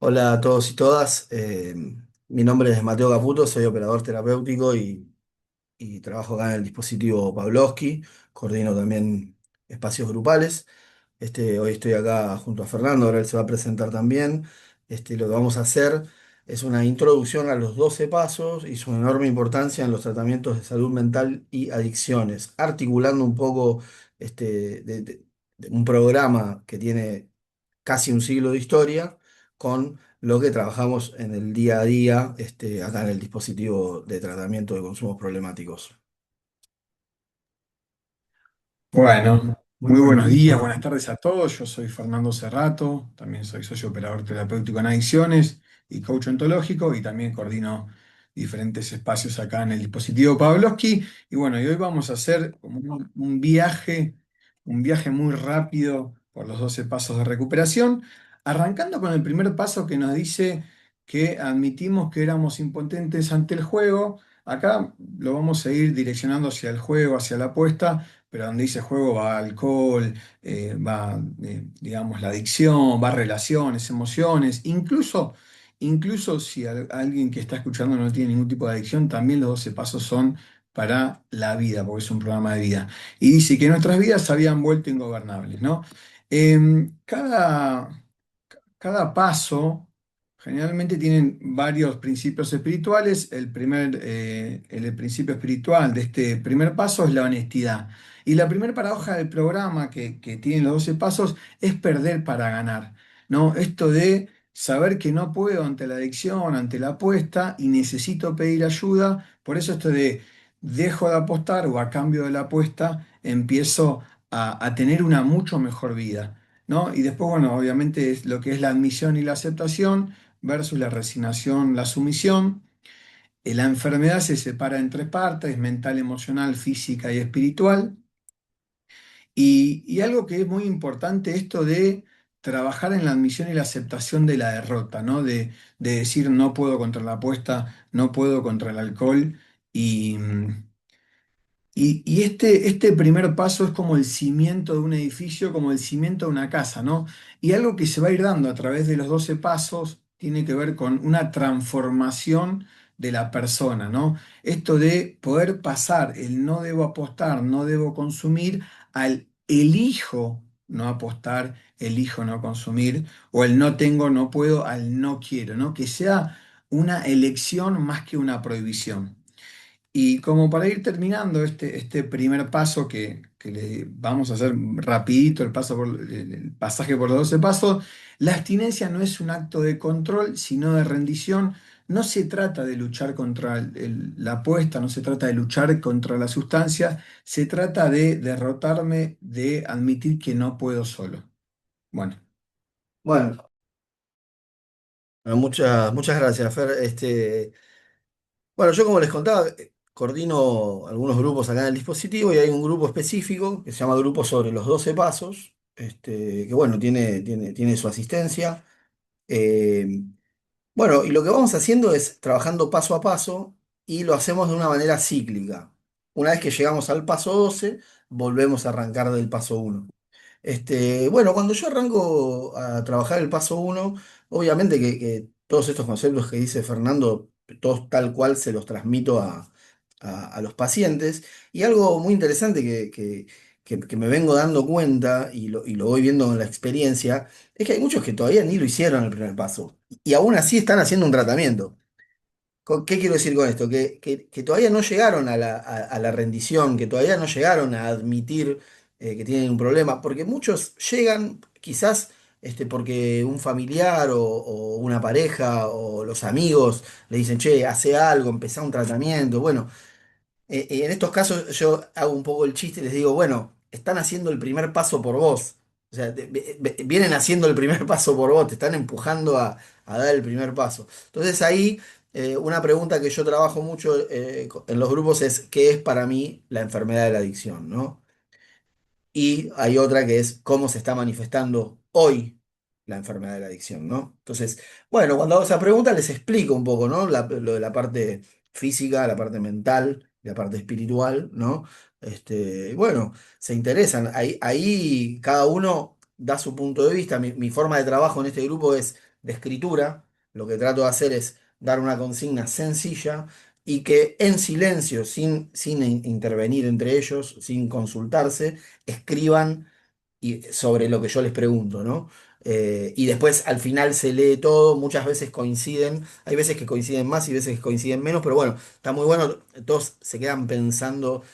Hola a todos y todas. Mi nombre es Mateo Caputo, soy operador terapéutico y trabajo acá en el dispositivo Pavlovsky. Coordino también espacios grupales. Hoy estoy acá junto a Fernando, ahora él se va a presentar también. Lo que vamos a hacer es una introducción a los 12 pasos y su enorme importancia en los tratamientos de salud mental y adicciones, articulando un poco de un programa que tiene casi un siglo de historia con lo que trabajamos en el día a día, acá en el dispositivo de tratamiento de consumos problemáticos. Bueno, Muy muy buenos buenos días. días, buenas tardes a todos. Yo soy Fernando Cerrato, también soy socio operador terapéutico en adicciones y coach ontológico y también coordino diferentes espacios acá en el dispositivo Pavlovsky. Y bueno, y hoy vamos a hacer como un viaje muy rápido por los 12 pasos de recuperación, arrancando con el primer paso que nos dice que admitimos que éramos impotentes ante el juego. Acá lo vamos a ir direccionando hacia el juego, hacia la apuesta, pero donde dice juego va alcohol, digamos, la adicción, va relaciones, emociones, incluso si alguien que está escuchando no tiene ningún tipo de adicción, también los 12 pasos son para la vida, porque es un programa de vida. Y dice que nuestras vidas se habían vuelto ingobernables, ¿no? Cada paso generalmente tienen varios principios espirituales. El principio espiritual de este primer paso es la honestidad. Y la primera paradoja del programa que tienen los 12 pasos es perder para ganar, ¿no? Esto de saber que no puedo ante la adicción, ante la apuesta y necesito pedir ayuda. Por eso esto de dejo de apostar o a cambio de la apuesta empiezo a tener una mucho mejor vida. ¿No? Y después, bueno, obviamente es lo que es la admisión y la aceptación versus la resignación, la sumisión. La enfermedad se separa en tres partes: mental, emocional, física y espiritual. Y algo que es muy importante, esto de trabajar en la admisión y la aceptación de la derrota, ¿no? De decir no puedo contra la apuesta, no puedo contra el alcohol. Y, este primer paso es como el cimiento de un edificio, como el cimiento de una casa, ¿no? Y algo que se va a ir dando a través de los 12 pasos tiene que ver con una transformación de la persona, ¿no? Esto de poder pasar el no debo apostar, no debo consumir, al elijo no apostar, elijo no consumir, o el no tengo, no puedo, al no quiero, ¿no? Que sea una elección más que una prohibición. Y como para ir terminando este primer paso que le vamos a hacer rapidito el pasaje por los 12 pasos, la abstinencia no es un acto de control, sino de rendición. No se trata de luchar contra la apuesta, no se trata de luchar contra la sustancia, se trata de derrotarme, de admitir que no puedo solo. Bueno. Bueno, muchas gracias, Fer. Bueno, yo como les contaba, coordino algunos grupos acá en el dispositivo y hay un grupo específico que se llama Grupo sobre los 12 Pasos, que bueno, tiene su asistencia. Eh, Bueno, y lo que vamos haciendo es trabajando paso a paso y lo hacemos de una manera cíclica. Una vez que llegamos al paso 12, volvemos a arrancar del paso uno. Bueno, cuando yo arranco a trabajar el paso uno, obviamente que todos estos conceptos que dice Fernando, todos tal cual se los transmito a los pacientes. Y algo muy interesante que me vengo dando cuenta y lo voy viendo en la experiencia, es que hay muchos que todavía ni lo hicieron el primer paso y aún así están haciendo un tratamiento. ¿Qué quiero decir con esto? Que todavía no llegaron a la rendición, que todavía no llegaron a admitir que tienen un problema, porque muchos llegan quizás porque un familiar o una pareja o los amigos le dicen, che, hace algo, empezá un tratamiento. Bueno, en estos casos yo hago un poco el chiste y les digo, bueno, están haciendo el primer paso por vos. O sea, vienen haciendo el primer paso por vos, te están empujando a dar el primer paso. Entonces ahí una pregunta que yo trabajo mucho en los grupos es, ¿qué es para mí la enfermedad de la adicción, ¿no? Y hay otra que es cómo se está manifestando hoy la enfermedad de la adicción, ¿no? Entonces, bueno, cuando hago esa pregunta les explico un poco, ¿no? Lo de la parte física, la parte mental, la parte espiritual, ¿no? Bueno, se interesan. Ahí cada uno. da su punto de vista. Mi forma de trabajo en este grupo es de escritura. Lo que trato de hacer es dar una consigna sencilla y que en silencio, sin intervenir entre ellos, sin consultarse, escriban sobre lo que yo les pregunto, ¿no? Y después al final se lee todo, muchas veces coinciden, hay veces que coinciden más y veces que coinciden menos, pero bueno, está muy bueno, todos se quedan pensando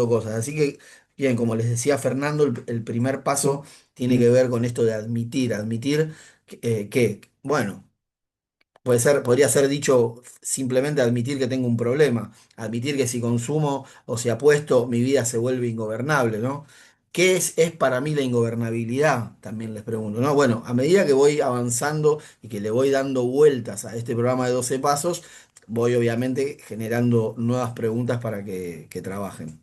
cosas. Así que, bien, como les decía Fernando, el primer paso tiene que ver con esto de admitir bueno. Podría ser dicho simplemente admitir que tengo un problema, admitir que si consumo o si apuesto, mi vida se vuelve ingobernable, ¿no? ¿Qué es para mí la ingobernabilidad? También les pregunto, ¿no? Bueno, a medida que voy avanzando y que le voy dando vueltas a este programa de 12 pasos, voy obviamente generando nuevas preguntas para que trabajen.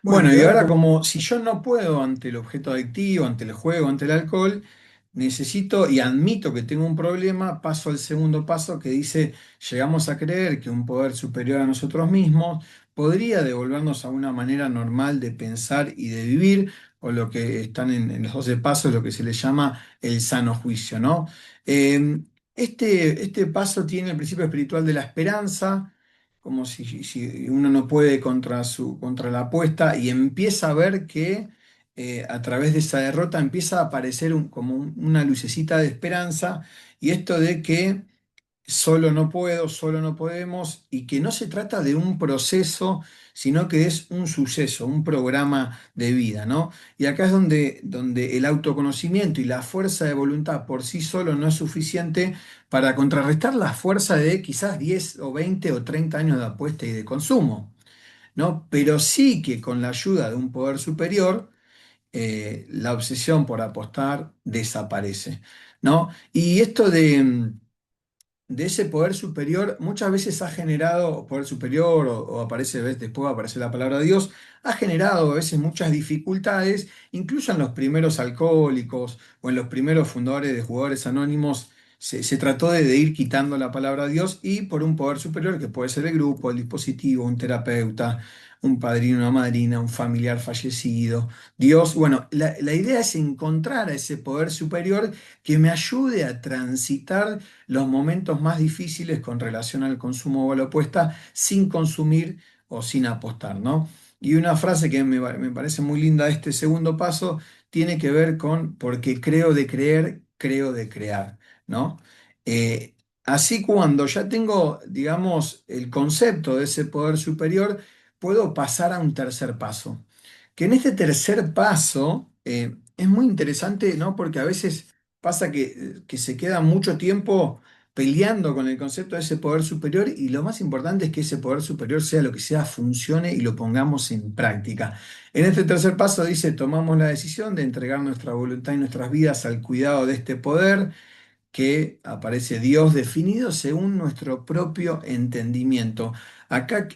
Bueno, Bueno, y y ahora ahora como... como si yo no puedo ante el objeto adictivo, ante el juego, ante el alcohol, necesito y admito que tengo un problema, paso al segundo paso que dice, llegamos a creer que un poder superior a nosotros mismos podría devolvernos a una manera normal de pensar y de vivir, o lo que están en los 12 pasos, lo que se le llama el sano juicio, ¿no? Este paso tiene el principio espiritual de la esperanza como si uno no puede contra la apuesta y empieza a ver que a través de esa derrota empieza a aparecer como una lucecita de esperanza y esto de que solo no puedo, solo no podemos, y que no se trata de un proceso, sino que es un suceso, un programa de vida, ¿no? Y acá es donde el autoconocimiento y la fuerza de voluntad por sí solo no es suficiente para contrarrestar la fuerza de quizás 10 o 20 o 30 años de apuesta y de consumo, ¿no? Pero sí que con la ayuda de un poder superior, la obsesión por apostar desaparece, ¿no? Y esto de ese poder superior muchas veces ha generado, poder superior o aparece, después aparece la palabra Dios, ha generado a veces muchas dificultades, incluso en los primeros alcohólicos o en los primeros fundadores de jugadores anónimos, se trató de ir quitando la palabra Dios y por un poder superior que puede ser el grupo, el dispositivo, un terapeuta, un padrino, una madrina, un familiar fallecido. Dios, bueno, la idea es encontrar a ese poder superior que me ayude a transitar los momentos más difíciles con relación al consumo o a la apuesta sin consumir o sin apostar, ¿no? Y una frase que me parece muy linda de este segundo paso tiene que ver con porque creo de creer, creo de crear, ¿no? Así cuando ya tengo, digamos, el concepto de ese poder superior, puedo pasar a un tercer paso. Que en este tercer paso es muy interesante, ¿no? Porque a veces pasa que se queda mucho tiempo peleando con el concepto de ese poder superior y lo más importante es que ese poder superior sea lo que sea, funcione y lo pongamos en práctica. En este tercer paso dice, tomamos la decisión de entregar nuestra voluntad y nuestras vidas al cuidado de este poder que aparece Dios definido según nuestro propio entendimiento. Acá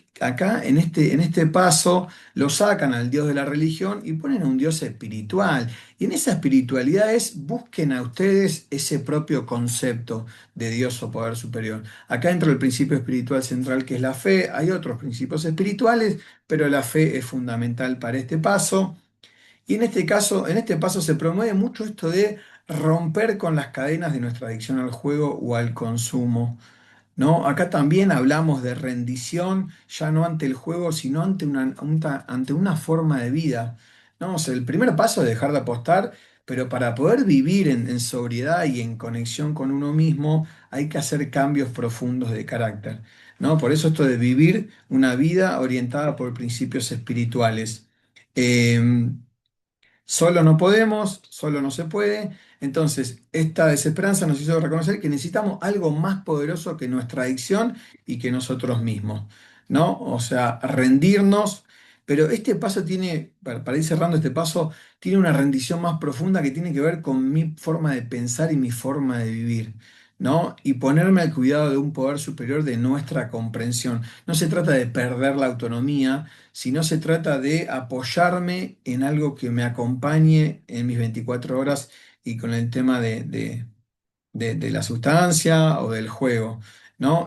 en este paso lo sacan al Dios de la religión y ponen a un Dios espiritual. Y en esa espiritualidad busquen a ustedes ese propio concepto de Dios o poder superior. Acá entra el principio espiritual central que es la fe. Hay otros principios espirituales, pero la fe es fundamental para este paso. Y en este caso, en este paso se promueve mucho esto de romper con las cadenas de nuestra adicción al juego o al consumo, ¿no? Acá también hablamos de rendición, ya no ante el juego, sino ante una forma de vida, ¿no? O sea, el primer paso es dejar de apostar, pero para poder vivir en sobriedad y en conexión con uno mismo, hay que hacer cambios profundos de carácter, ¿no? Por eso esto de vivir una vida orientada por principios espirituales. Em, Solo no podemos, solo no se puede. Entonces, esta desesperanza nos hizo reconocer que necesitamos algo más poderoso que nuestra adicción y que nosotros mismos, ¿no? O sea, rendirnos. Pero este paso tiene, para ir cerrando este paso, tiene una rendición más profunda que tiene que ver con mi forma de pensar y mi forma de vivir, ¿no? Y ponerme al cuidado de un poder superior de nuestra comprensión. No se trata de perder la autonomía, si no se trata de apoyarme en algo que me acompañe en mis 24 horas y con el tema de la sustancia o del juego. ¿no?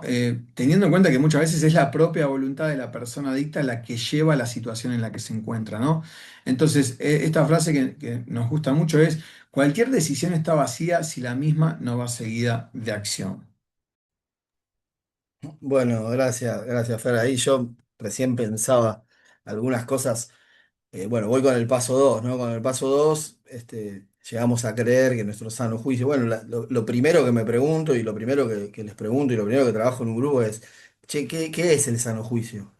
Teniendo en cuenta que muchas veces es la propia voluntad de la persona adicta la que lleva a la situación en la que se encuentra, ¿no? Entonces, esta frase que nos gusta mucho es, cualquier decisión está vacía si la misma no va seguida de acción. Bueno, gracias, Fer. Ahí yo recién pensaba algunas cosas. Bueno, voy con el paso 2, ¿no? Con el paso 2, llegamos a creer que nuestro sano juicio. Bueno, lo primero que me pregunto y lo primero que les pregunto y lo primero que trabajo en un grupo es, che, ¿qué es el sano juicio?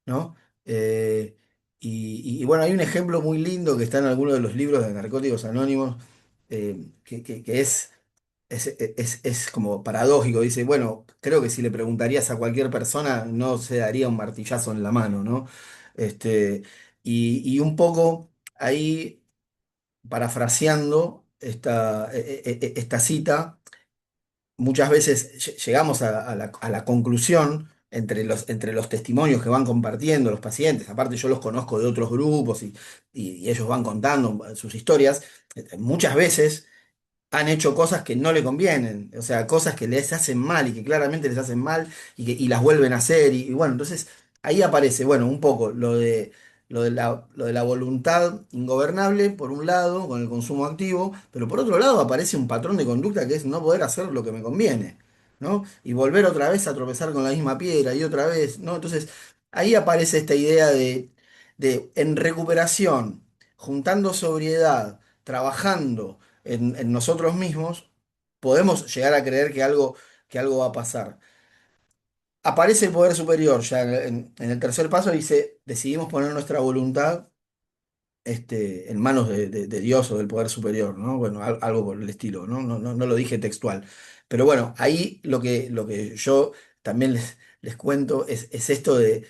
¿No? Eh, y bueno, hay un ejemplo muy lindo que está en alguno de los libros de Narcóticos Anónimos, que es como paradójico. Dice, bueno, creo que si le preguntarías a cualquier persona, no se daría un martillazo en la mano, ¿no? Este, y un poco ahí, parafraseando esta cita, muchas veces llegamos a la conclusión entre los testimonios que van compartiendo los pacientes, aparte yo los conozco de otros grupos y ellos van contando sus historias, muchas veces han hecho cosas que no le convienen, o sea, cosas que les hacen mal y que claramente les hacen mal y las vuelven a hacer. Y bueno, entonces ahí aparece, bueno, un poco lo de la voluntad ingobernable, por un lado, con el consumo activo, pero por otro lado aparece un patrón de conducta que es no poder hacer lo que me conviene, ¿no? Y volver otra vez a tropezar con la misma piedra y otra vez, ¿no? Entonces ahí aparece esta idea de en recuperación, juntando sobriedad, trabajando en nosotros mismos, podemos llegar a creer que algo va a pasar. Aparece el poder superior, ya en el tercer paso dice, decidimos poner nuestra voluntad en manos de Dios o del poder superior, ¿no? Bueno, algo por el estilo, ¿no? No lo dije textual. Pero bueno, ahí lo que yo también les cuento es esto de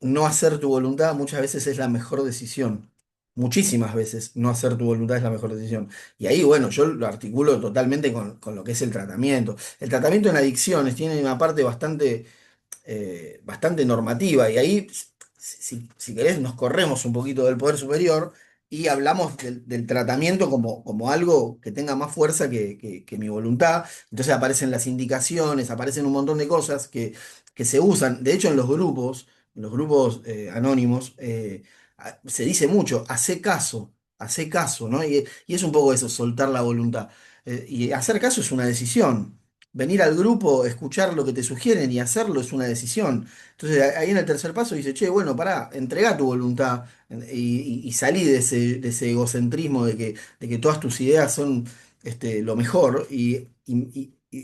no hacer tu voluntad muchas veces es la mejor decisión. Muchísimas veces no hacer tu voluntad es la mejor decisión. Y ahí, bueno, yo lo articulo totalmente con lo que es el tratamiento. El tratamiento en adicciones tiene una parte bastante normativa y ahí, si querés, nos corremos un poquito del poder superior y hablamos del tratamiento como algo que tenga más fuerza que mi voluntad. Entonces aparecen las indicaciones, aparecen un montón de cosas que se usan. De hecho, en los grupos anónimos, se dice mucho, hace caso, ¿no? Y es un poco eso, soltar la voluntad. Y hacer caso es una decisión. Venir al grupo, escuchar lo que te sugieren y hacerlo es una decisión. Entonces ahí en el tercer paso dice, che, bueno, pará, entregá tu voluntad y salí de ese egocentrismo de que todas tus ideas son lo mejor y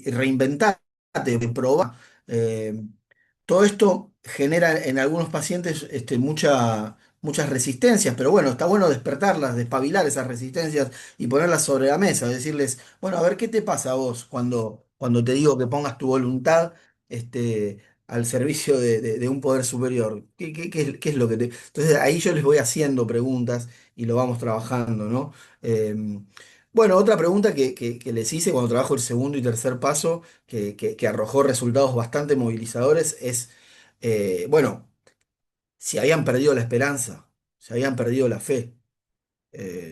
reinventate, probá. Eh, Todo esto genera en algunos pacientes muchas resistencias, pero bueno, está bueno despertarlas, despabilar esas resistencias y ponerlas sobre la mesa, decirles, bueno, a ver, ¿qué te pasa a vos cuando te digo que pongas tu voluntad al servicio de un poder superior? ¿Qué es lo que te...? Entonces ahí yo les voy haciendo preguntas y lo vamos trabajando, ¿no? Bueno, otra pregunta que les hice cuando trabajo el segundo y tercer paso, que arrojó resultados bastante movilizadores, es, bueno, si habían perdido la esperanza, si habían perdido la fe.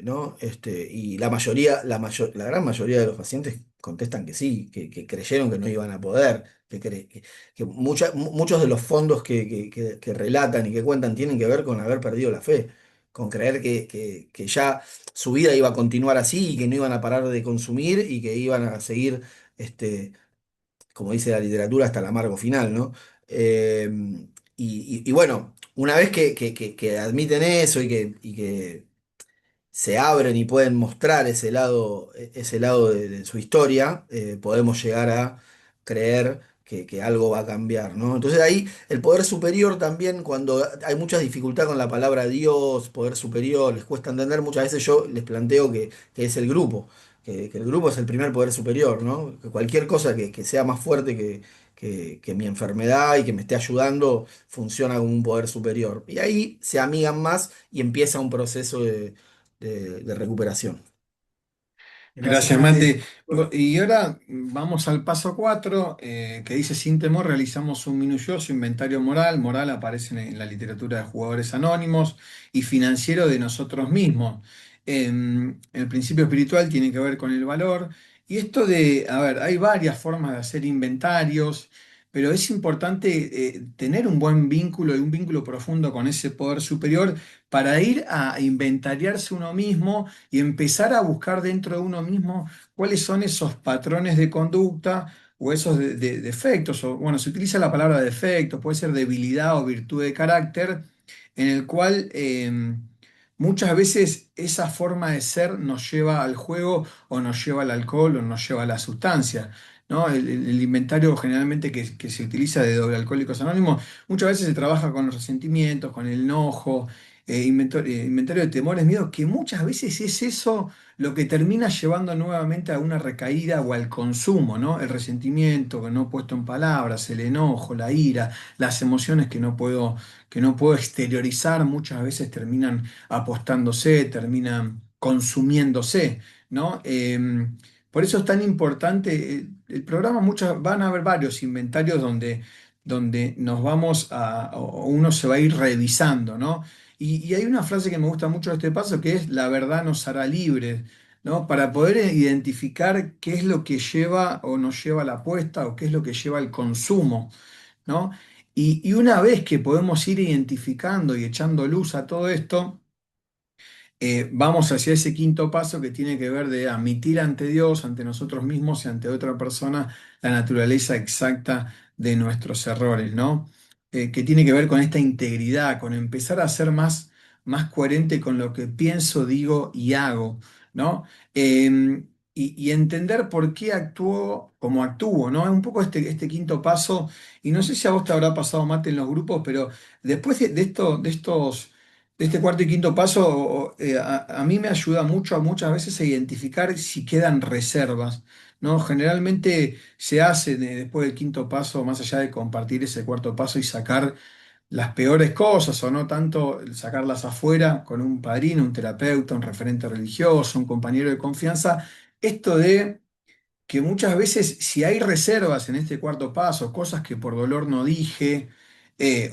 ¿No? Y la gran mayoría de los pacientes contestan que sí, que creyeron que no iban a poder, que muchos de los fondos que relatan y que cuentan tienen que ver con haber perdido la fe, con creer que ya su vida iba a continuar así y que no iban a parar de consumir y que iban a seguir, este, como dice la literatura, hasta el amargo final, ¿no? Eh, y bueno, una vez que admiten eso y que se abren y pueden mostrar ese lado de su historia, podemos llegar a creer que algo va a cambiar, ¿no? Entonces ahí el poder superior también, cuando hay mucha dificultad con la palabra Dios, poder superior, les cuesta entender, muchas veces yo les planteo que es el grupo, que el grupo es el primer poder superior, ¿no? Que cualquier cosa que sea más fuerte que mi enfermedad y que me esté ayudando funciona como un poder superior. Y ahí se amigan más y empieza un proceso de recuperación. Gracias, Gracias, Mate. Mate. Y ahora vamos al paso 4, que dice, sin temor realizamos un minucioso inventario moral. Moral aparece en la literatura de jugadores anónimos y financiero de nosotros mismos. El principio espiritual tiene que ver con el valor Y esto de, a ver, hay varias formas de hacer inventarios, pero es importante tener un buen vínculo y un vínculo profundo con ese poder superior para ir a inventariarse uno mismo y empezar a buscar dentro de uno mismo cuáles son esos patrones de conducta o esos defectos, o bueno, se utiliza la palabra defectos, puede ser debilidad o virtud de carácter, en el cual muchas veces esa forma de ser nos lleva al juego o nos lleva al alcohol o nos lleva a la sustancia, ¿no? El inventario generalmente que se utiliza de doble Alcohólicos Anónimos, muchas veces se trabaja con los resentimientos, con el enojo, inventario de temores, miedos, que muchas veces es eso lo que termina llevando nuevamente a una recaída o al consumo, ¿no? El resentimiento que no puesto en palabras, el enojo, la ira, las emociones que no puedo exteriorizar, muchas veces terminan apostándose, terminan consumiéndose, ¿no? Por eso es tan importante el programa, van a haber varios inventarios donde nos vamos o uno se va a ir revisando, ¿no? Y hay una frase que me gusta mucho de este paso que es: la verdad nos hará libres, ¿no? Para poder identificar qué es lo que lleva o nos lleva a la apuesta o qué es lo que lleva al consumo, ¿no? Y una vez que podemos ir identificando y echando luz a todo esto, vamos hacia ese quinto paso que tiene que ver de admitir ante Dios, ante nosotros mismos y ante otra persona la naturaleza exacta de nuestros errores, ¿no? Que tiene que ver con esta integridad, con empezar a ser más coherente con lo que pienso, digo y hago, ¿no? Y entender por qué actúo como actúo, ¿no? Es un poco este quinto paso, y no sé si a vos te habrá pasado, Mate, en los grupos, pero después de este cuarto y quinto paso, a mí me ayuda mucho a muchas veces a identificar si quedan reservas, ¿no? Generalmente se hace después del quinto paso, más allá de compartir ese cuarto paso y sacar las peores cosas, o no tanto el sacarlas afuera con un padrino, un terapeuta, un referente religioso, un compañero de confianza, esto de que muchas veces si hay reservas en este cuarto paso, cosas que por dolor no dije,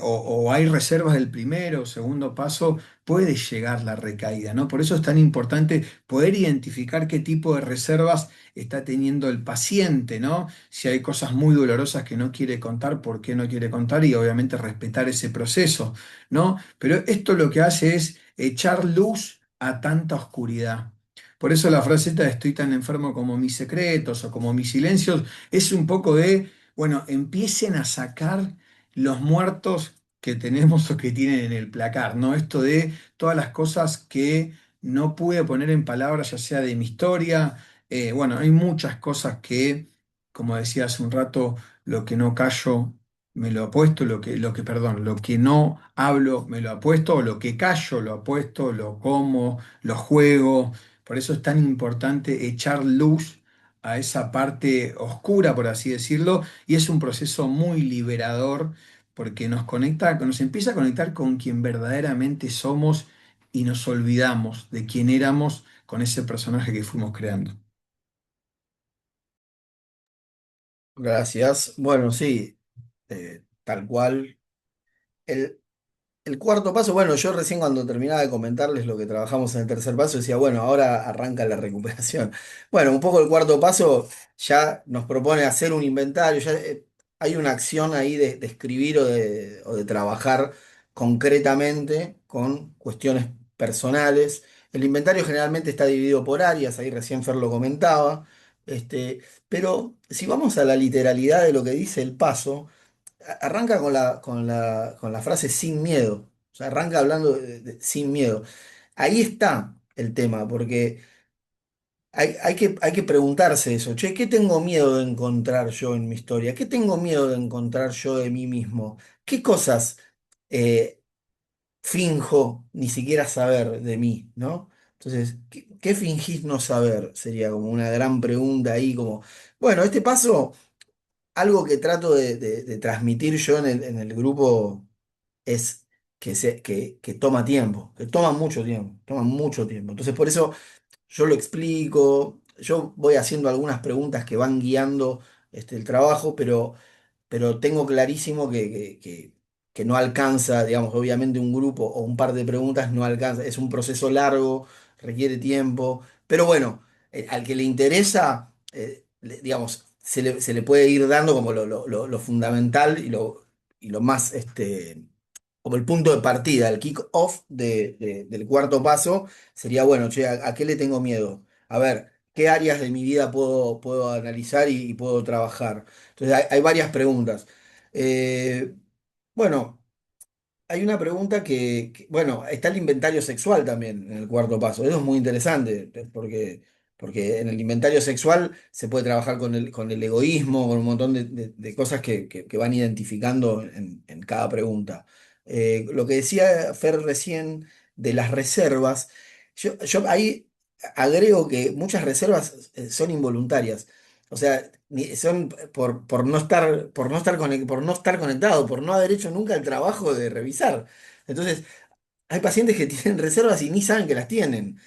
o hay reservas del primero o segundo paso, puede llegar la recaída, ¿no? Por eso es tan importante poder identificar qué tipo de reservas está teniendo el paciente, ¿no? Si hay cosas muy dolorosas que no quiere contar, por qué no quiere contar, y obviamente respetar ese proceso, ¿no? Pero esto lo que hace es echar luz a tanta oscuridad. Por eso la fraseta de estoy tan enfermo como mis secretos o como mis silencios es un poco de, bueno, empiecen a sacar los muertos que tenemos o que tienen en el placar, ¿no? Esto de todas las cosas que no pude poner en palabras, ya sea de mi historia, bueno, hay muchas cosas que, como decía hace un rato, lo que no callo me lo apuesto, perdón, lo que no hablo me lo apuesto, o lo que callo lo apuesto, lo como, lo juego. Por eso es tan importante echar luz a esa parte oscura, por así decirlo, y es un proceso muy liberador porque nos conecta, nos empieza a conectar con quien verdaderamente somos y nos olvidamos de quién éramos con ese personaje que fuimos creando. Gracias. Bueno, sí, tal cual. El, el cuarto paso, bueno, yo recién cuando terminaba de comentarles lo que trabajamos en el tercer paso, decía, bueno, ahora arranca la recuperación. Bueno, un poco el cuarto paso ya nos propone hacer un inventario, ya hay una acción ahí de escribir o de trabajar concretamente con cuestiones personales. El inventario generalmente está dividido por áreas, ahí recién Fer lo comentaba, pero si vamos a la literalidad de lo que dice el paso, arranca con la frase sin miedo. O sea, arranca hablando sin miedo. Ahí está el tema, porque hay que preguntarse eso. Che, ¿qué tengo miedo de encontrar yo en mi historia? ¿Qué tengo miedo de encontrar yo de mí mismo? ¿Qué cosas eh, finjo ni siquiera saber de mí, ¿no? Entonces, ¿qué fingís no saber? Sería como una gran pregunta ahí, como, bueno, este paso, algo que trato de transmitir yo en el grupo es que toma tiempo, que toma mucho tiempo, toma mucho tiempo. Entonces, por eso yo lo explico, yo voy haciendo algunas preguntas que van guiando el trabajo, pero tengo clarísimo que no alcanza, digamos, obviamente un grupo o un par de preguntas no alcanza, es un proceso largo, requiere tiempo, pero bueno, al que le interesa, digamos, se le puede ir dando como lo fundamental y lo más, como el punto de partida, el kick-off del cuarto paso, sería, bueno, che, a qué le tengo miedo? A ver, ¿qué áreas de mi vida puedo analizar y puedo trabajar? Entonces, hay varias preguntas. Eh, bueno. Hay una pregunta bueno, está el inventario sexual también en el cuarto paso. Eso es muy interesante, porque en el inventario sexual se puede trabajar con el egoísmo, con un montón de cosas que van identificando en cada pregunta. Lo que decía Fer recién de las reservas, yo ahí agrego que muchas reservas son involuntarias. O sea, son por no estar conectado, por no haber hecho nunca el trabajo de revisar. Entonces, hay pacientes que tienen reservas y ni saben que las tienen,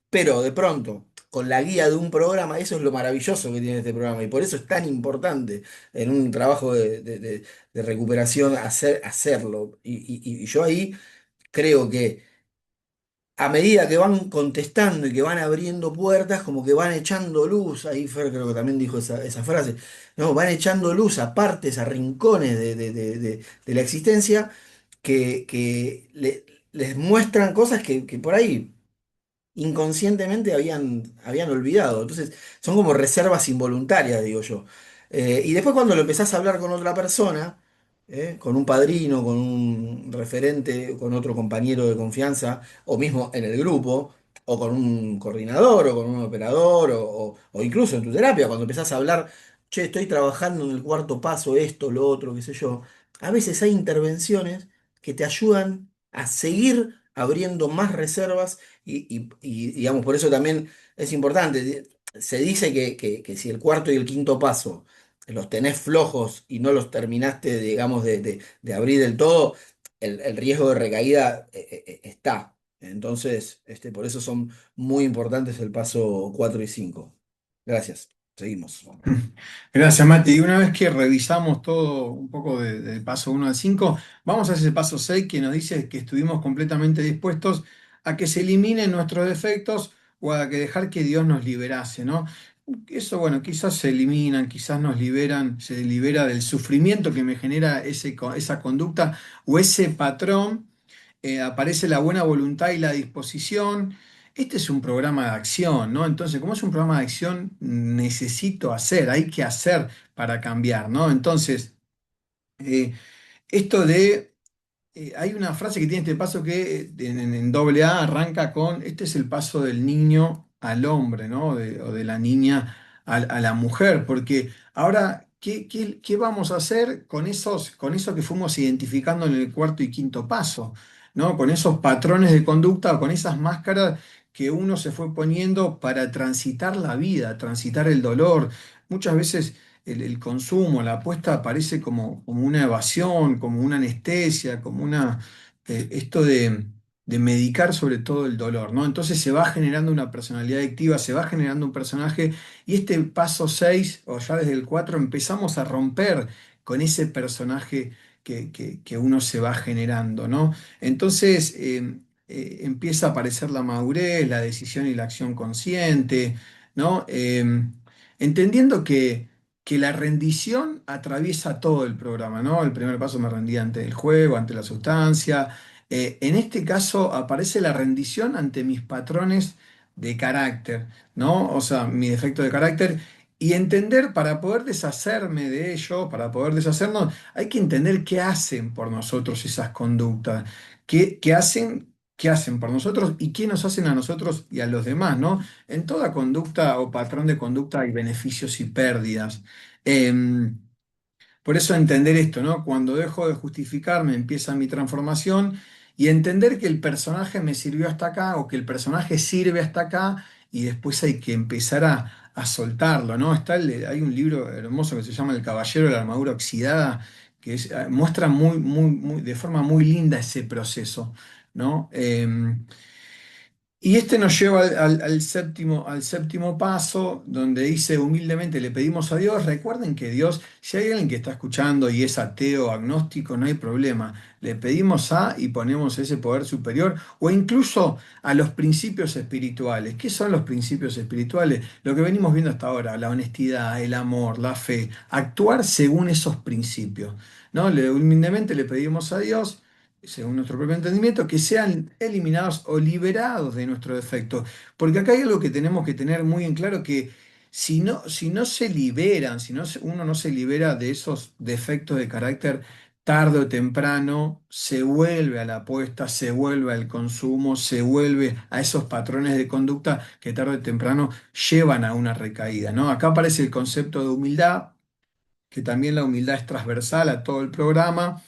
pero de pronto, con la guía de un programa, eso es lo maravilloso que tiene este programa y por eso es tan importante en un trabajo de recuperación hacerlo. Y yo ahí creo que a medida que van contestando y que van abriendo puertas, como que van echando luz, ahí Fer creo que también dijo esa frase, no, van echando luz a partes, a rincones de la existencia que les muestran cosas que por ahí inconscientemente habían olvidado. Entonces, son como reservas involuntarias, digo yo. Y después cuando lo empezás a hablar con otra persona, con un padrino, con un referente, con otro compañero de confianza, o mismo en el grupo, o con un coordinador, o con un operador, o incluso en tu terapia, cuando empezás a hablar, che, estoy trabajando en el cuarto paso, esto, lo otro, qué sé yo. A veces hay intervenciones que te ayudan a seguir abriendo más reservas digamos, por eso también es importante. Se dice que si el cuarto y el quinto paso los tenés flojos y no los terminaste, digamos, de abrir del todo, el riesgo de recaída está. Entonces, por eso son muy importantes el paso 4 y 5. Gracias. Seguimos. Gracias, Mati. Y una vez que revisamos todo un poco del paso 1 al 5, vamos a ese paso 6 que nos dice que estuvimos completamente dispuestos a que se eliminen nuestros defectos o a que dejar que Dios nos liberase, ¿no? Eso, bueno, quizás se eliminan, quizás nos liberan, se libera del sufrimiento que me genera esa conducta o ese patrón. Aparece la buena voluntad y la disposición. Este es un programa de acción, ¿no? Entonces, como es un programa de acción, necesito hacer, hay que hacer para cambiar, ¿no? Entonces, eh, esto de hay una frase que tiene este paso que en doble A arranca con, este es el paso del niño al hombre, ¿no? O de la niña a la mujer, porque ahora, ¿qué vamos a hacer con eso que fuimos identificando en el cuarto y quinto paso? ¿No? Con esos patrones de conducta o con esas máscaras que uno se fue poniendo para transitar la vida, transitar el dolor. Muchas veces el consumo, la apuesta aparece como una evasión, como una anestesia, como esto de medicar sobre todo el dolor, ¿no? Entonces se va generando una personalidad adictiva, se va generando un personaje y este paso 6 o ya desde el 4 empezamos a romper con ese personaje que uno se va generando, ¿no? Entonces empieza a aparecer la madurez, la decisión y la acción consciente, ¿no? Entendiendo que la rendición atraviesa todo el programa, ¿no? El primer paso me rendí ante el juego, ante la sustancia. En este caso aparece la rendición ante mis patrones de carácter, ¿no? O sea, mi defecto de carácter. Y entender, para poder deshacerme de ello, para poder deshacernos, hay que entender qué hacen por nosotros esas conductas, qué hacen por nosotros y qué nos hacen a nosotros y a los demás, ¿no? En toda conducta o patrón de conducta hay beneficios y pérdidas. Em, por eso entender esto, ¿no? Cuando dejo de justificarme empieza mi transformación y entender que el personaje me sirvió hasta acá o que el personaje sirve hasta acá y después hay que empezar a soltarlo, ¿no? Hay un libro hermoso que se llama El Caballero de la Armadura Oxidada que muestra de forma muy linda ese proceso, ¿no? Y este nos lleva al séptimo paso, donde dice humildemente le pedimos a Dios. Recuerden que Dios, si hay alguien que está escuchando y es ateo, agnóstico, no hay problema. Le pedimos a y ponemos ese poder superior o incluso a los principios espirituales. ¿Qué son los principios espirituales? Lo que venimos viendo hasta ahora, la honestidad, el amor, la fe, actuar según esos principios, ¿no? Humildemente le pedimos a Dios según nuestro propio entendimiento, que sean eliminados o liberados de nuestro defecto. Porque acá hay algo que tenemos que tener muy en claro, que si no se liberan, uno no se libera de esos defectos de carácter, tarde o temprano se vuelve a la apuesta, se vuelve al consumo, se vuelve a esos patrones de conducta que tarde o temprano llevan a una recaída, ¿no? Acá aparece el concepto de humildad, que también la humildad es transversal a todo el programa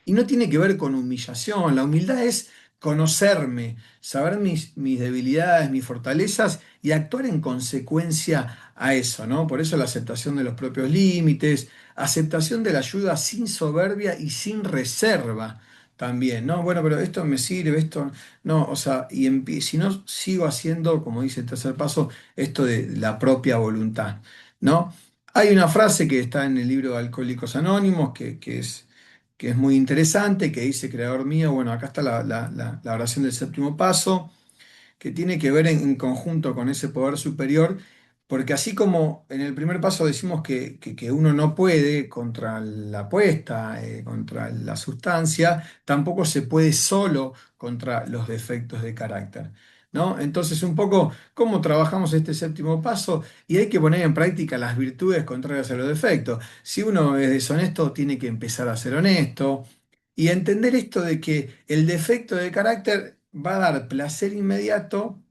y no tiene que ver con humillación. La humildad es conocerme, saber mis debilidades, mis fortalezas y actuar en consecuencia a eso, ¿no? Por eso la aceptación de los propios límites, aceptación de la ayuda sin soberbia y sin reserva también, ¿no? Bueno, pero esto me sirve, esto no, o sea, si no sigo haciendo, como dice el tercer paso, esto de la propia voluntad, ¿no? Hay una frase que está en el libro de Alcohólicos Anónimos que es muy interesante, que dice, Creador mío, bueno, acá está la oración del séptimo paso, que tiene que ver en conjunto con ese poder superior, porque así como en el primer paso decimos que uno no puede contra la apuesta, contra la sustancia, tampoco se puede solo contra los defectos de carácter, ¿no? Entonces, un poco cómo trabajamos este séptimo paso y hay que poner en práctica las virtudes contrarias a los defectos. Si uno es deshonesto, tiene que empezar a ser honesto y entender esto de que el defecto de carácter va a dar placer inmediato,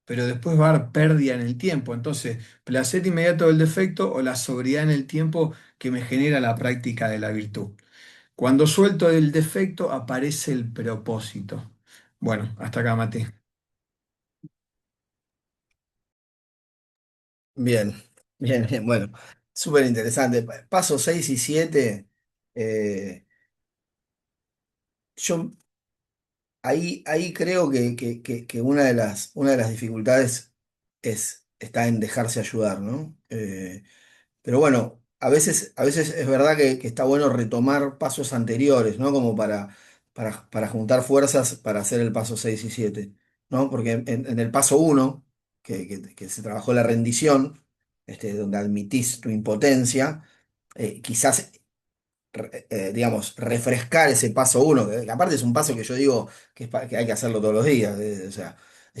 pero después va a dar pérdida en el tiempo. Entonces, placer inmediato del defecto o la sobriedad en el tiempo que me genera la práctica de la virtud. Cuando suelto el defecto, aparece el propósito. Bueno, hasta acá, Mate. Bien, bien, bien, bueno, súper interesante. Pasos 6 y 7, eh, yo ahí creo que una de las dificultades está en dejarse ayudar, ¿no? Pero bueno, a veces es verdad que está bueno retomar pasos anteriores, ¿no? Como para juntar fuerzas para hacer el paso 6 y 7, ¿no? Porque en el paso uno que se trabajó la rendición, donde admitís tu impotencia, quizás digamos, refrescar ese paso uno, que aparte es un paso que yo digo que hay que hacerlo todos los días, o sea,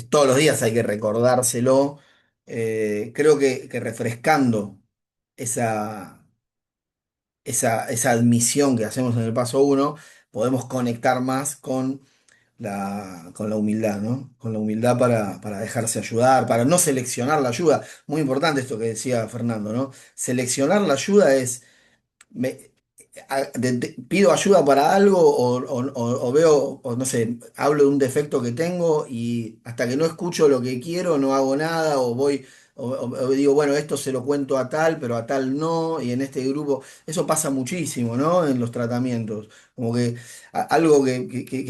todos los días hay que recordárselo. Creo que refrescando esa, esa admisión que hacemos en el paso uno, podemos conectar más con la humildad, ¿no? Con la humildad para dejarse ayudar, para no seleccionar la ayuda. Muy importante esto que decía Fernando, ¿no? Seleccionar la ayuda es me, pido ayuda para algo o veo, o no sé, hablo de un defecto que tengo y hasta que no escucho lo que quiero no hago nada o voy o digo, bueno, esto se lo cuento a tal, pero a tal no, y en este grupo, eso pasa muchísimo, ¿no? En los tratamientos, como que algo que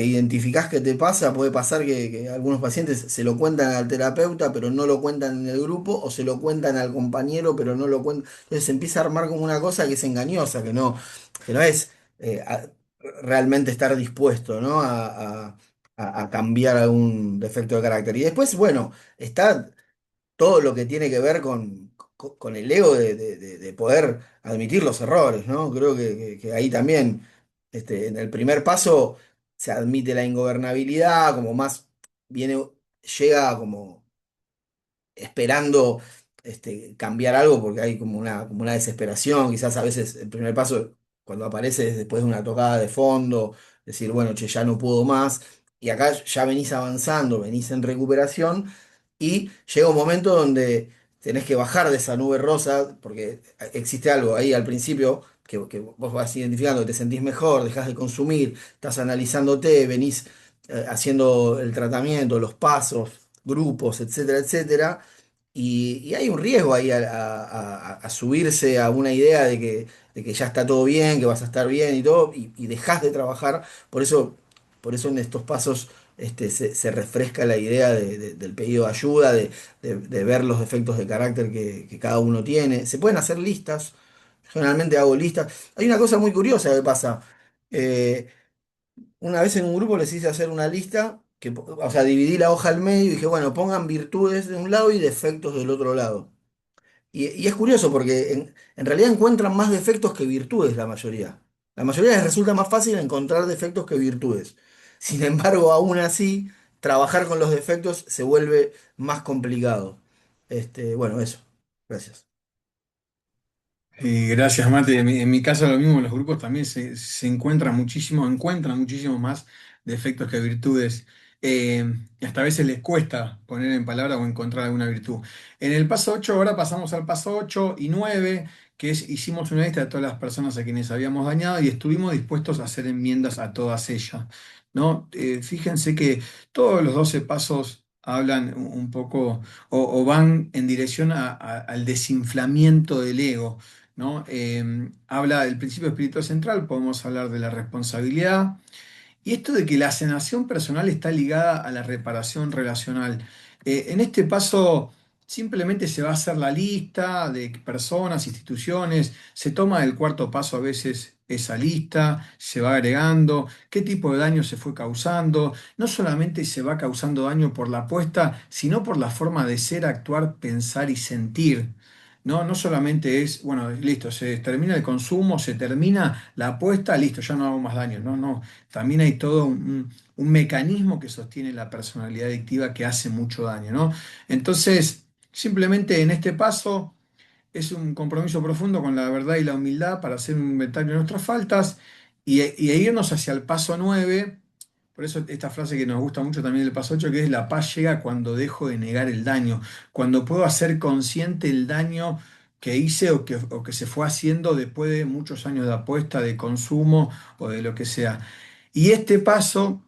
identificás que te pasa, puede pasar que algunos pacientes se lo cuentan al terapeuta, pero no lo cuentan en el grupo, o se lo cuentan al compañero, pero no lo cuentan. Entonces se empieza a armar como una cosa que es engañosa, que no es realmente estar dispuesto, ¿no? A cambiar algún defecto de carácter. Y después, bueno, está todo lo que tiene que ver con el ego de poder admitir los errores, ¿no? Creo que ahí también, en el primer paso, se admite la ingobernabilidad, como más viene, llega como esperando cambiar algo porque hay como una desesperación, quizás a veces el primer paso cuando aparece es después de una tocada de fondo, decir, bueno, che, ya no puedo más, y acá ya venís avanzando, venís en recuperación, y llega un momento donde tenés que bajar de esa nube rosa, porque existe algo ahí al principio. Que vos vas identificando, te sentís mejor, dejás de consumir, estás analizándote, venís haciendo el tratamiento, los pasos, grupos, etcétera, etcétera. Y hay un riesgo ahí a subirse a una idea de que ya está todo bien, que vas a estar bien y todo, y dejás de trabajar. Por eso en estos pasos se refresca la idea del pedido de ayuda, de ver los defectos de carácter que cada uno tiene. Se pueden hacer listas, generalmente hago listas. Hay una cosa muy curiosa que pasa. eh, una vez en un grupo les hice hacer una lista, o sea, dividí la hoja al medio y dije, bueno, pongan virtudes de un lado y defectos del otro lado. Y es curioso porque en realidad encuentran más defectos que virtudes la mayoría. La mayoría les resulta más fácil encontrar defectos que virtudes. Sin embargo, aún así, trabajar con los defectos se vuelve más complicado. Bueno, eso. Gracias. Gracias, Mate. En mi caso lo mismo, en los grupos también se encuentran muchísimo más defectos que virtudes. Y hasta a veces les cuesta poner en palabra o encontrar alguna virtud. En el paso 8 ahora pasamos al paso 8 y 9 que es hicimos una lista de todas las personas a quienes habíamos dañado y estuvimos dispuestos a hacer enmiendas a todas ellas, ¿no? Fíjense que todos los 12 pasos hablan un poco o van en dirección al desinflamiento del ego, ¿no? Habla del principio espiritual central, podemos hablar de la responsabilidad y esto de que la sanación personal está ligada a la reparación relacional. En este paso simplemente se va a hacer la lista de personas, instituciones, se toma el cuarto paso a veces esa lista, se va agregando qué tipo de daño se fue causando. No solamente se va causando daño por la apuesta, sino por la forma de ser, actuar, pensar y sentir. No, no solamente es, bueno, listo, se termina el consumo, se termina la apuesta, listo, ya no hago más daño. No, no, también hay todo un mecanismo que sostiene la personalidad adictiva que hace mucho daño, ¿no? Entonces, simplemente en este paso es un compromiso profundo con la verdad y la humildad para hacer un inventario de nuestras faltas y irnos hacia el paso 9. Por eso esta frase que nos gusta mucho también del paso 8 que es la paz llega cuando dejo de negar el daño, cuando puedo hacer consciente el daño que hice o que se fue haciendo después de muchos años de apuesta, de consumo o de lo que sea. Y este paso,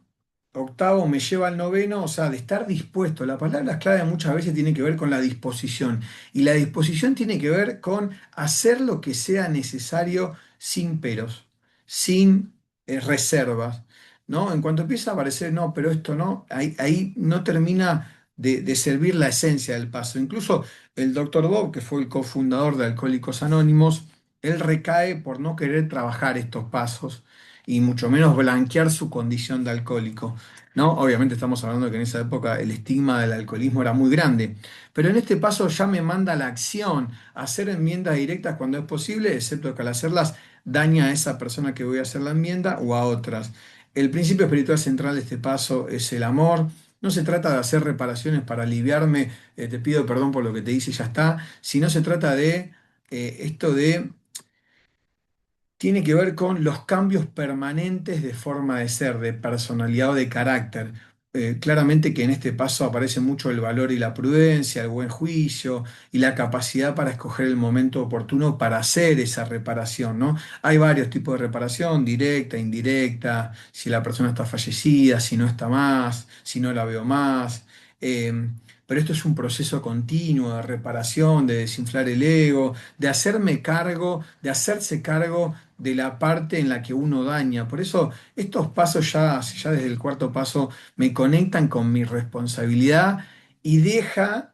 octavo, me lleva al noveno, o sea, de estar dispuesto. La palabra clave muchas veces tiene que ver con la disposición. Y la disposición tiene que ver con hacer lo que sea necesario sin peros, sin reservas, ¿no? En cuanto empieza a aparecer, no, pero esto no, ahí no termina de servir la esencia del paso. Incluso el doctor Bob, que fue el cofundador de Alcohólicos Anónimos, él recae por no querer trabajar estos pasos y mucho menos blanquear su condición de alcohólico, ¿no? Obviamente estamos hablando de que en esa época el estigma del alcoholismo era muy grande, pero en este paso ya me manda a la acción, a hacer enmiendas directas cuando es posible, excepto que al hacerlas daña a esa persona que voy a hacer la enmienda o a otras. El principio espiritual central de este paso es el amor. No se trata de hacer reparaciones para aliviarme, te pido perdón por lo que te hice y ya está, sino se trata de esto de tiene que ver con los cambios permanentes de forma de ser, de personalidad o de carácter. Claramente que en este paso aparece mucho el valor y la prudencia, el buen juicio y la capacidad para escoger el momento oportuno para hacer esa reparación, ¿no? Hay varios tipos de reparación, directa, indirecta, si la persona está fallecida, si no está más, si no la veo más. Pero esto es un proceso continuo de reparación, de desinflar el ego, de hacerme cargo, de hacerse cargo de la parte en la que uno daña. Por eso estos pasos ya desde el cuarto paso me conectan con mi responsabilidad y deja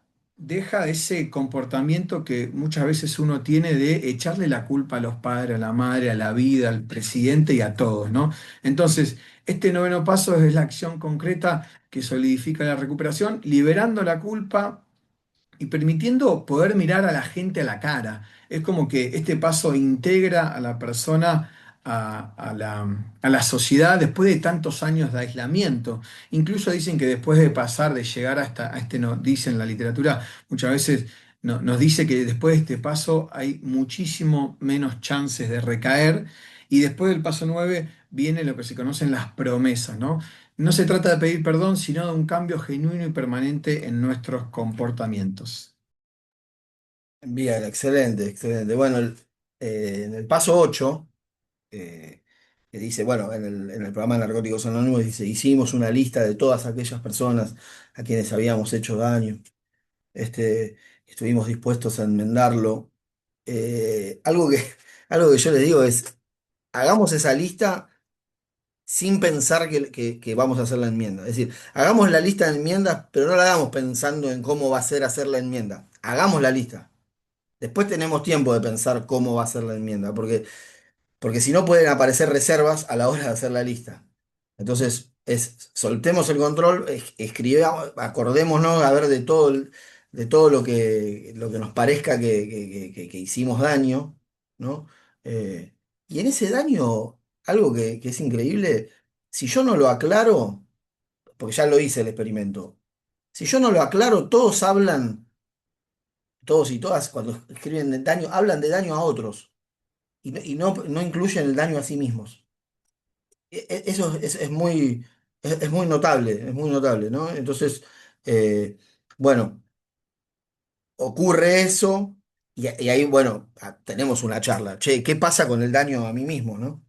ese comportamiento que muchas veces uno tiene de echarle la culpa a los padres, a la madre, a la vida, al presidente y a todos, ¿no? Entonces, este noveno paso es la acción concreta que solidifica la recuperación, liberando la culpa y permitiendo poder mirar a la gente a la cara. Es como que este paso integra a la persona a la sociedad después de tantos años de aislamiento. Incluso dicen que después de pasar, de llegar a este, no, dicen la literatura, muchas veces nos dice que después de este paso hay muchísimo menos chances de recaer. Y después del paso 9 viene lo que se conocen las promesas, ¿no? No se trata de pedir perdón, sino de un cambio genuino y permanente en nuestros comportamientos. Bien, excelente, excelente. Bueno, en el paso 8 que dice, bueno, en el programa de Narcóticos Anónimos dice, hicimos una lista de todas aquellas personas a quienes habíamos hecho daño. Estuvimos dispuestos a enmendarlo. Eh, algo que, algo que yo les digo es, hagamos esa lista sin pensar que vamos a hacer la enmienda. Es decir, hagamos la lista de enmiendas, pero no la hagamos pensando en cómo va a ser hacer la enmienda. Hagamos la lista. Después tenemos tiempo de pensar cómo va a ser la enmienda, porque si no pueden aparecer reservas a la hora de hacer la lista. Entonces, soltemos el control, escribamos, acordémonos a ver de todo lo que nos parezca que hicimos daño, ¿no? Eh, y en ese daño, algo que es increíble, si yo no lo aclaro, porque ya lo hice el experimento, si yo no lo aclaro, todos hablan, todos y todas, cuando escriben de daño, hablan de daño a otros y no incluyen el daño a sí mismos. Eso es muy notable, es muy notable, ¿no? Entonces, bueno, ocurre eso y ahí, bueno, tenemos una charla. Che, ¿qué pasa con el daño a mí mismo, ¿no?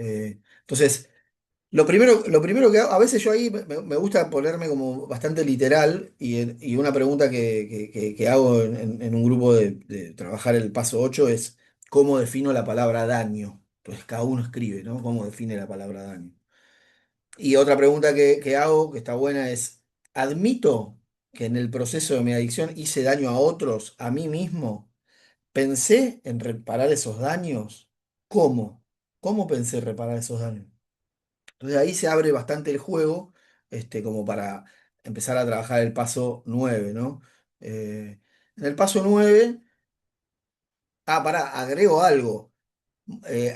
Entonces, lo primero que hago, a veces yo ahí me gusta ponerme como bastante literal y una pregunta que hago en un grupo de trabajar el paso 8 es, ¿cómo defino la palabra daño? Entonces, cada uno escribe, ¿no? ¿Cómo define la palabra daño? Y otra pregunta que hago, que está buena, es, ¿admito que en el proceso de mi adicción hice daño a otros, a mí mismo? ¿Pensé en reparar esos daños? ¿Cómo? ¿Cómo pensé en reparar esos daños? Entonces ahí se abre bastante el juego, como para empezar a trabajar el paso 9, ¿no? En el paso 9, pará, agrego algo.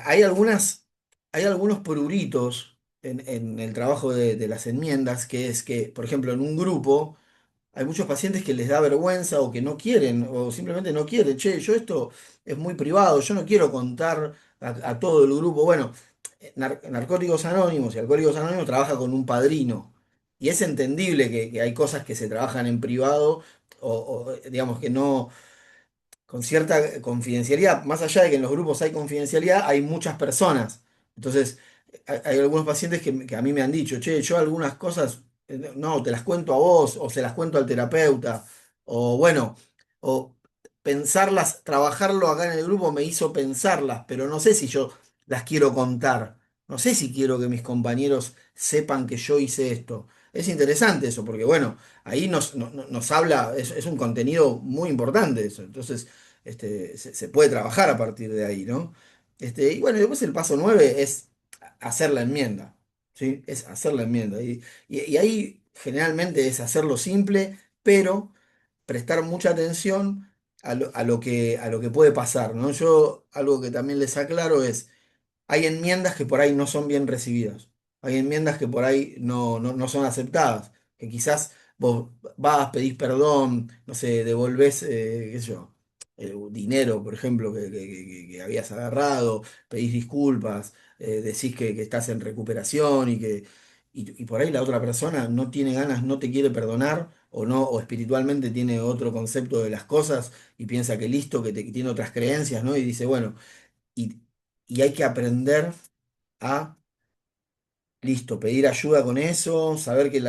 Hay algunos pruritos en el trabajo de las enmiendas, que es que, por ejemplo, en un grupo hay muchos pacientes que les da vergüenza o que no quieren, o simplemente no quieren. Che, yo esto es muy privado, yo no quiero contar a todo el grupo. Bueno, Narcóticos Anónimos y Alcohólicos Anónimos trabaja con un padrino. Y es entendible que hay cosas que se trabajan en privado digamos que no con cierta confidencialidad. Más allá de que en los grupos hay confidencialidad, hay muchas personas. Entonces, hay algunos pacientes que a mí me han dicho, che, yo algunas cosas, no, te las cuento a vos, o se las cuento al terapeuta, o bueno, o pensarlas, trabajarlo acá en el grupo me hizo pensarlas, pero no sé si yo las quiero contar. No sé si quiero que mis compañeros sepan que yo hice esto. Es interesante eso, porque bueno, ahí nos habla, es un contenido muy importante eso. Entonces, se puede trabajar a partir de ahí, ¿no? Y bueno, después el paso 9 es hacer la enmienda, ¿sí? Es hacer la enmienda. Y ahí generalmente es hacerlo simple, pero prestar mucha atención a lo que puede pasar, ¿no? Yo algo que también les aclaro es hay enmiendas que por ahí no son bien recibidas. Hay enmiendas que por ahí no son aceptadas. Que quizás vos vas, pedís perdón, no sé, devolvés, qué sé yo, dinero, por ejemplo, que habías agarrado, pedís disculpas, decís que estás en recuperación y por ahí la otra persona no tiene ganas, no te quiere perdonar o no, o espiritualmente tiene otro concepto de las cosas y piensa que listo, que tiene otras creencias, ¿no? Y dice, bueno, y, y hay que aprender a, listo, pedir ayuda con eso, saber que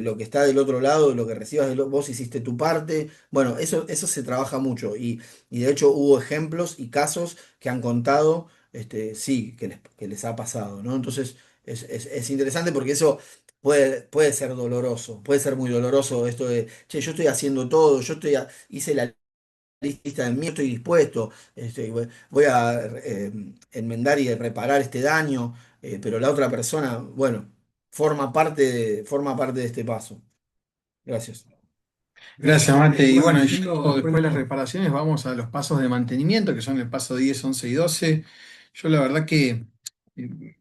lo que está del otro lado, lo que recibas vos hiciste tu parte. Bueno, eso se trabaja mucho y de hecho hubo ejemplos y casos que han contado, sí, que les ha pasado, ¿no? Entonces es interesante porque eso puede ser doloroso, puede ser muy doloroso esto de, che, yo estoy haciendo todo, hice la lista de mí, estoy dispuesto, voy a enmendar y reparar este daño, pero la otra persona, bueno, forma parte de este paso. Gracias. Gracias, Mate. Y bueno, yendo después de las reparaciones, vamos a los pasos de mantenimiento, que son el paso 10, 11 y 12. Yo la verdad que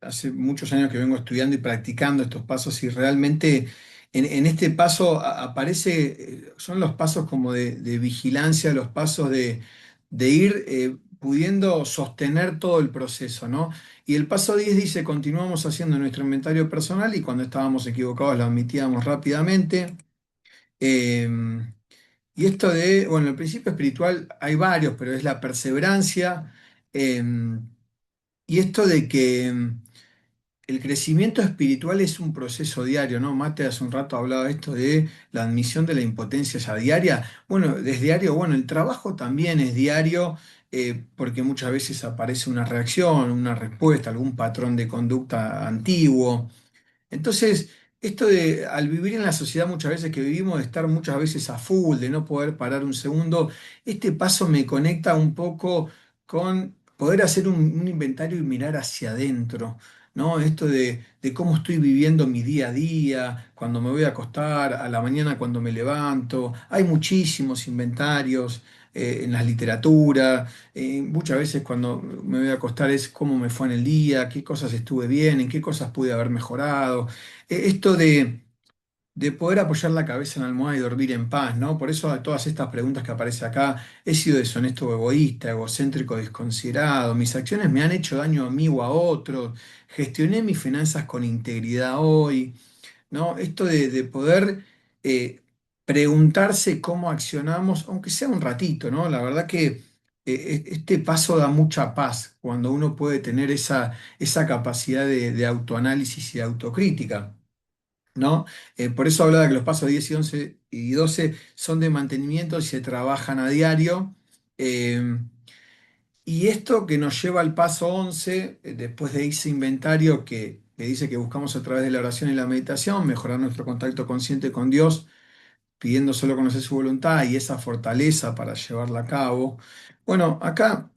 hace muchos años que vengo estudiando y practicando estos pasos y realmente en este paso aparece, son los pasos como de vigilancia, los pasos de ir pudiendo sostener todo el proceso, ¿no? Y el paso 10 dice, continuamos haciendo nuestro inventario personal y cuando estábamos equivocados lo admitíamos rápidamente. Em, y esto de, bueno, el principio espiritual hay varios, pero es la perseverancia. em, y esto de que el crecimiento espiritual es un proceso diario, ¿no? Mate hace un rato hablaba de esto de la admisión de la impotencia ya diaria. Bueno, es diario, bueno, el trabajo también es diario, porque muchas veces aparece una reacción, una respuesta, algún patrón de conducta antiguo. Entonces, esto de al vivir en la sociedad muchas veces que vivimos, de estar muchas veces a full, de no poder parar un segundo, este paso me conecta un poco con poder hacer un inventario y mirar hacia adentro, ¿no? Esto de cómo estoy viviendo mi día a día, cuando me voy a acostar, a la mañana cuando me levanto. Hay muchísimos inventarios. En las literaturas, muchas veces cuando me voy a acostar es cómo me fue en el día, qué cosas estuve bien, en qué cosas pude haber mejorado. Esto de poder apoyar la cabeza en la almohada y dormir en paz, ¿no? Por eso a todas estas preguntas que aparecen acá, he sido deshonesto o egoísta, egocéntrico, desconsiderado, mis acciones me han hecho daño a mí o a otros, gestioné mis finanzas con integridad hoy. ¿No? Esto de poder preguntarse cómo accionamos, aunque sea un ratito, ¿no? La verdad que este paso da mucha paz cuando uno puede tener esa capacidad de autoanálisis y de autocrítica, ¿no? Por eso hablaba que los pasos 10 y 11 y 12 son de mantenimiento y se trabajan a diario. eh, y esto que nos lleva al paso 11 después de ese inventario que dice que buscamos a través de la oración y la meditación, mejorar nuestro contacto consciente con Dios, pidiendo solo conocer su voluntad y esa fortaleza para llevarla a cabo. Bueno, acá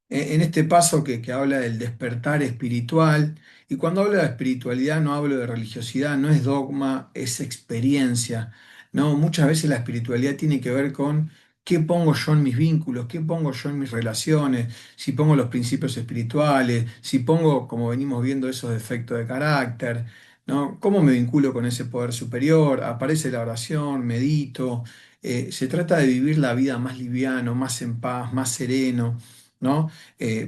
en este paso que habla del despertar espiritual, y cuando hablo de espiritualidad no hablo de religiosidad, no es dogma, es experiencia, ¿no? Muchas veces la espiritualidad tiene que ver con qué pongo yo en mis vínculos, qué pongo yo en mis relaciones, si pongo los principios espirituales, si pongo, como venimos viendo, esos defectos de carácter. ¿No? ¿Cómo me vinculo con ese poder superior? Aparece la oración, medito. Se trata de vivir la vida más liviano, más en paz, más sereno, ¿no?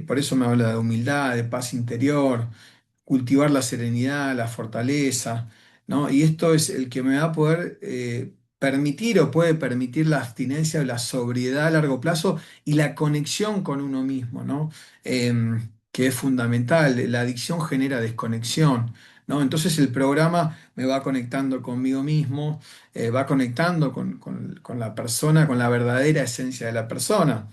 Por eso me habla de humildad, de paz interior, cultivar la serenidad, la fortaleza, ¿no? Y esto es el que me va a poder permitir o puede permitir la abstinencia o la sobriedad a largo plazo y la conexión con uno mismo, ¿no? Que es fundamental. La adicción genera desconexión, ¿no? Entonces el programa me va conectando conmigo mismo, va conectando con la persona, con la verdadera esencia de la persona.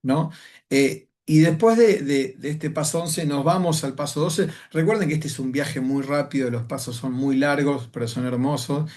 ¿No? Y después de este paso 11 nos vamos al paso 12. Recuerden que este es un viaje muy rápido, los pasos son muy largos, pero son hermosos.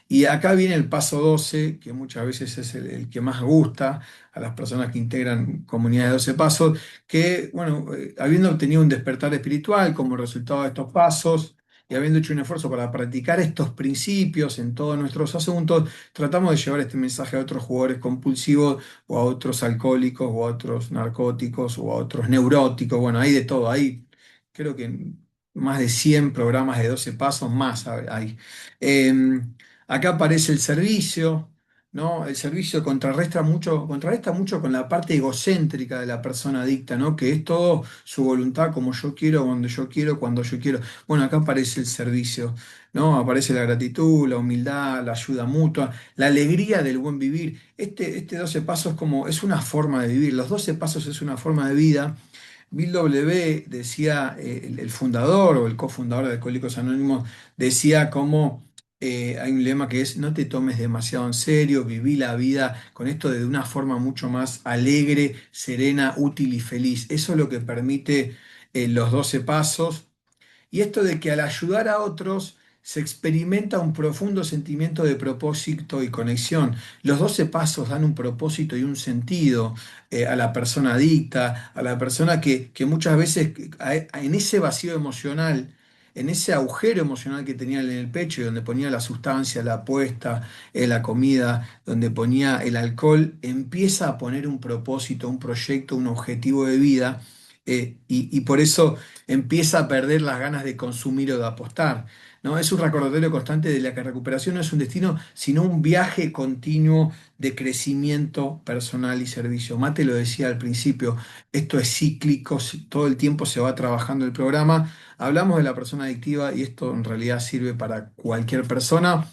Y acá viene el paso 12 que muchas veces es el que más gusta a las personas que integran comunidades de 12 pasos, que, bueno, habiendo obtenido un despertar espiritual como resultado de estos pasos y habiendo hecho un esfuerzo para practicar estos principios en todos nuestros asuntos, tratamos de llevar este mensaje a otros jugadores compulsivos o a otros alcohólicos o a otros narcóticos o a otros neuróticos. Bueno, hay de todo. Hay, creo que más de 100 programas de 12 pasos más hay. Eh, Acá aparece el servicio, ¿no? El servicio contrarresta mucho con la parte egocéntrica de la persona adicta, ¿no? Que es todo su voluntad, como yo quiero, donde yo quiero, cuando yo quiero. Bueno, acá aparece el servicio, ¿no? Aparece la gratitud, la humildad, la ayuda mutua, la alegría del buen vivir. Este 12 pasos es una forma de vivir. Los 12 pasos es una forma de vida. Bill W. decía, el fundador o el cofundador de Alcohólicos Anónimos, decía como hay un lema que es no te tomes demasiado en serio, viví la vida con esto de una forma mucho más alegre, serena, útil y feliz. Eso es lo que permite los 12 pasos. Y esto de que al ayudar a otros se experimenta un profundo sentimiento de propósito y conexión. Los 12 pasos dan un propósito y un sentido a la persona adicta, a la persona que muchas veces en ese vacío emocional, en ese agujero emocional que tenía en el pecho y donde ponía la sustancia, la apuesta, la comida, donde ponía el alcohol, empieza a poner un propósito, un proyecto, un objetivo de vida. Y por eso empieza a perder las ganas de consumir o de apostar, ¿no? Es un recordatorio constante de la que recuperación no es un destino, sino un viaje continuo de crecimiento personal y servicio. Mate lo decía al principio, esto es cíclico, todo el tiempo se va trabajando el programa. Hablamos de la persona adictiva y esto en realidad sirve para cualquier persona.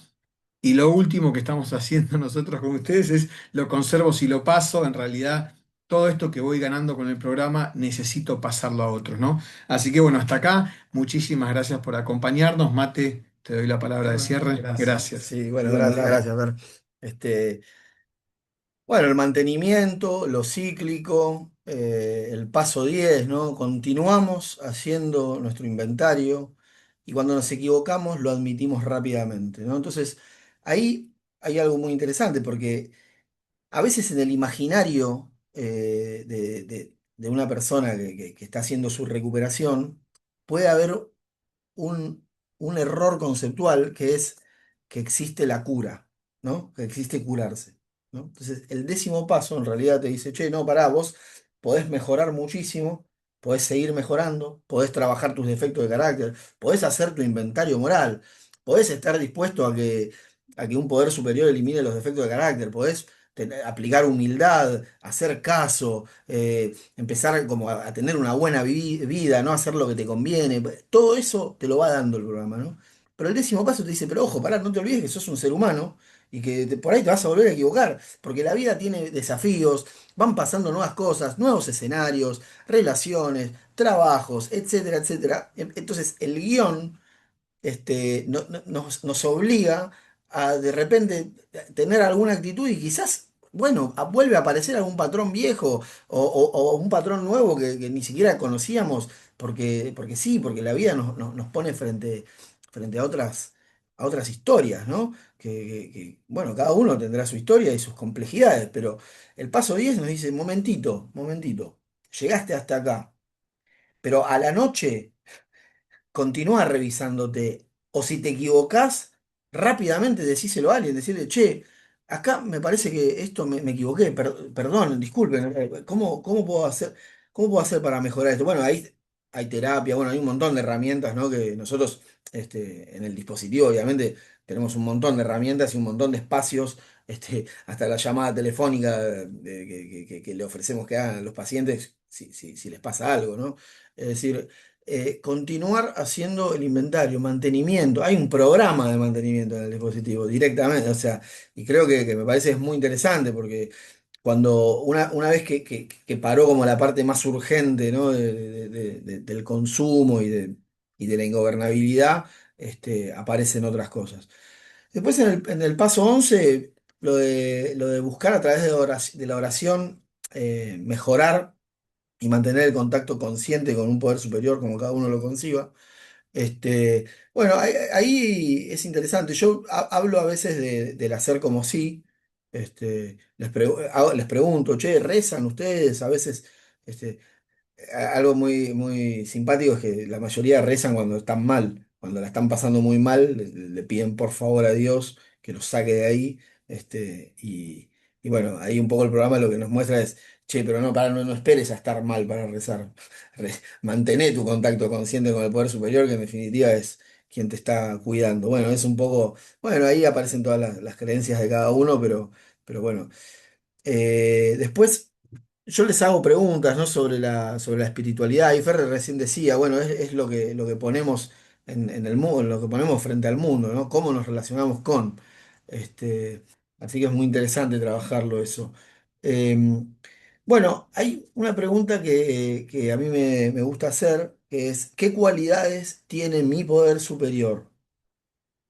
Y lo último que estamos haciendo nosotros con ustedes es lo conservo si lo paso, en realidad todo esto que voy ganando con el programa necesito pasarlo a otros, ¿no? Así que bueno, hasta acá. Muchísimas gracias por acompañarnos. Mate, te doy la palabra de Bueno, cierre. gracias. Gracias. Sí, bueno, Bueno, gracias, gracias. Ver. Este, bueno, el mantenimiento, lo cíclico, el paso 10, ¿no? Continuamos haciendo nuestro inventario y cuando nos equivocamos lo admitimos rápidamente, ¿no? Entonces, ahí hay algo muy interesante porque a veces en el imaginario de una persona que está haciendo su recuperación, puede haber un, un error conceptual que es que existe la cura, ¿no? Que existe curarse, ¿no? Entonces, el décimo paso en realidad te dice, che, no, pará, vos podés mejorar muchísimo, podés seguir mejorando, podés trabajar tus defectos de carácter, podés hacer tu inventario moral, podés estar dispuesto a que un poder superior elimine los defectos de carácter, podés aplicar humildad, hacer caso, empezar como a tener una buena vida, ¿no? Hacer lo que te conviene. Todo eso te lo va dando el programa, ¿no? Pero el décimo paso te dice, pero ojo, pará, no te olvides que sos un ser humano y que por ahí te vas a volver a equivocar, porque la vida tiene desafíos, van pasando nuevas cosas, nuevos escenarios, relaciones, trabajos, etcétera, etcétera. Entonces, el guión nos obliga a de repente tener alguna actitud y quizás, bueno, vuelve a aparecer algún patrón viejo o un patrón nuevo que ni siquiera conocíamos, porque sí, porque la vida nos pone frente a otras historias, ¿no? Bueno, cada uno tendrá su historia y sus complejidades, pero el paso 10 nos dice, momentito, momentito, llegaste hasta acá, pero a la noche continúa revisándote. O si te equivocás, rápidamente decíselo a alguien, decirle, che, acá me parece que esto me equivoqué, perdón, disculpen, cómo puedo hacer para mejorar esto? Bueno, ahí hay terapia, bueno, hay un montón de herramientas, ¿no? Que nosotros, en el dispositivo, obviamente, tenemos un montón de herramientas y un montón de espacios, hasta la llamada telefónica que le ofrecemos que hagan a los pacientes si les pasa algo, ¿no? Es decir, continuar haciendo el inventario, mantenimiento. Hay un programa de mantenimiento en el dispositivo directamente, o sea, y creo que me parece es muy interesante porque cuando una vez que paró como la parte más urgente, ¿no? Del consumo y de la ingobernabilidad, aparecen otras cosas. Después en el paso 11 lo de buscar a través de la oración, mejorar y mantener el contacto consciente con un poder superior como cada uno lo conciba. Bueno, ahí es interesante. Yo hablo a veces del hacer como sí. Les pregunto, che, ¿rezan ustedes? A veces, este, algo muy, muy simpático es que la mayoría rezan cuando están mal, cuando la están pasando muy mal, le piden por favor a Dios que los saque de ahí. Y bueno, ahí un poco el programa lo que nos muestra es, che, pero no, no esperes a estar mal para rezar. Mantené tu contacto consciente con el poder superior, que en definitiva es quien te está cuidando. Bueno, es un poco, bueno, ahí aparecen todas las creencias de cada uno, pero bueno. Después yo les hago preguntas, ¿no? sobre la espiritualidad. Y Ferrer recién decía, bueno, es lo que ponemos en el mundo, lo que ponemos frente al mundo, ¿no? Cómo nos relacionamos con. Este, Así que es muy interesante trabajarlo eso. Eh, bueno, hay una pregunta que a mí me gusta hacer, que es, ¿qué cualidades tiene mi poder superior?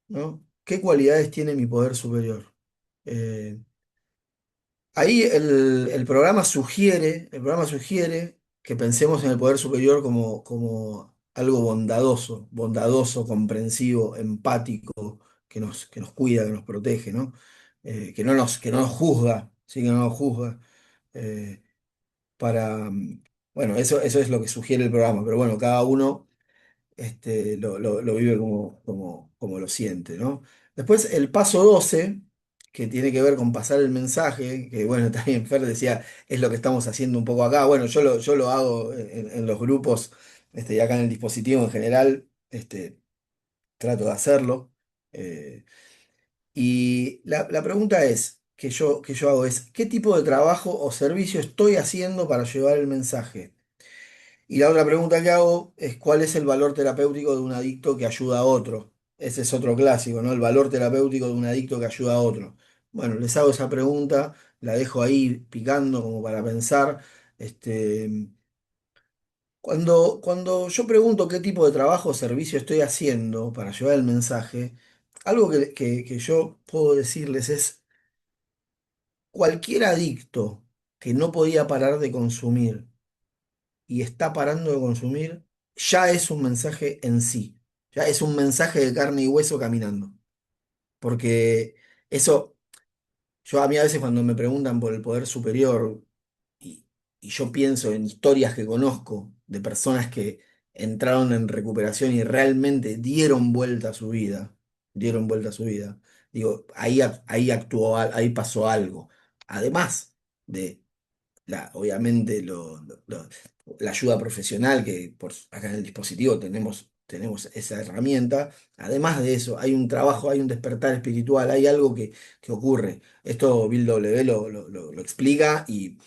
¿No? ¿Qué cualidades tiene mi poder superior? Eh, Ahí el programa sugiere que pensemos en el poder superior como algo bondadoso, bondadoso, comprensivo, empático, que nos cuida, que nos protege, ¿no? Que no nos juzga, sí, que no nos juzga. eh, bueno, eso es lo que sugiere el programa, pero bueno, cada uno lo vive como lo siente, ¿no? Después el paso 12 que tiene que ver con pasar el mensaje, que bueno, también Fer decía, es lo que estamos haciendo un poco acá. Bueno, yo lo hago en los grupos, y acá en el dispositivo en general, trato de hacerlo. eh, y la pregunta que yo hago es, ¿qué tipo de trabajo o servicio estoy haciendo para llevar el mensaje? Y la otra pregunta que hago es ¿cuál es el valor terapéutico de un adicto que ayuda a otro? Ese es otro clásico, ¿no? El valor terapéutico de un adicto que ayuda a otro. Bueno, les hago esa pregunta la dejo ahí picando como para pensar. Este, cuando yo pregunto qué tipo de trabajo o servicio estoy haciendo para llevar el mensaje, algo que yo puedo decirles es, cualquier adicto que no podía parar de consumir y está parando de consumir, ya es un mensaje en sí, ya es un mensaje de carne y hueso caminando. Porque eso, yo a mí a veces cuando me preguntan por el poder superior y, y yo pienso en historias que conozco de personas que entraron en recuperación y realmente dieron vuelta a su vida, digo, ahí actuó, ahí pasó algo. Además de obviamente la ayuda profesional, que acá en el dispositivo tenemos esa herramienta. Además de eso, hay un trabajo, hay un despertar espiritual, hay algo que ocurre. Esto Bill W. lo explica y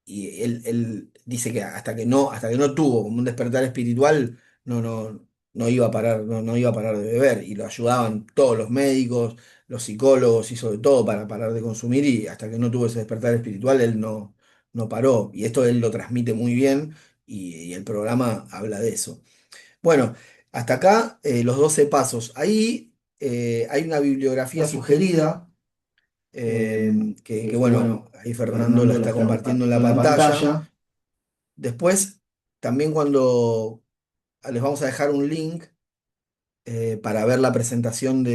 él dice que hasta que no tuvo como un despertar espiritual, no iba a parar, no iba a parar de beber. Y lo ayudaban todos los médicos, los psicólogos, hizo de todo para parar de consumir y hasta que no tuvo ese despertar espiritual, él no paró. Y esto él lo transmite muy bien y el programa habla de eso. Bueno, hasta acá los 12 pasos. Ahí hay una bibliografía sugerida bueno, ahí Fernando la Fernando la está está compartiendo en la compartiendo en la pantalla. pantalla. Después, también cuando les vamos a dejar un link para ver la presentación,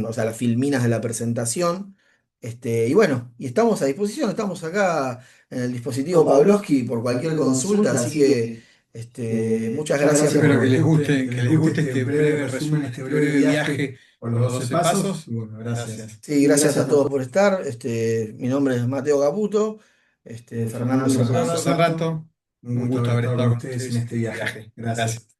o sea, las filminas de la presentación. Y bueno, y estamos a disposición, estamos acá en el dispositivo Pavlovsky por cualquier Cualquier consulta, consulta, así así que que muchas muchas gracias gracias por... Espero por... que les guste este breve resumen, este breve viaje por los 12 pasos. Y bueno, gracias. Sí, Sí, gracias a gracias a todos todos. por estar. Mi nombre es Mateo Caputo. Fernando Fernando nos nos saludó saludó hace hace rato. rato. Un gusto haber estado con ustedes en este viaje. Gracias.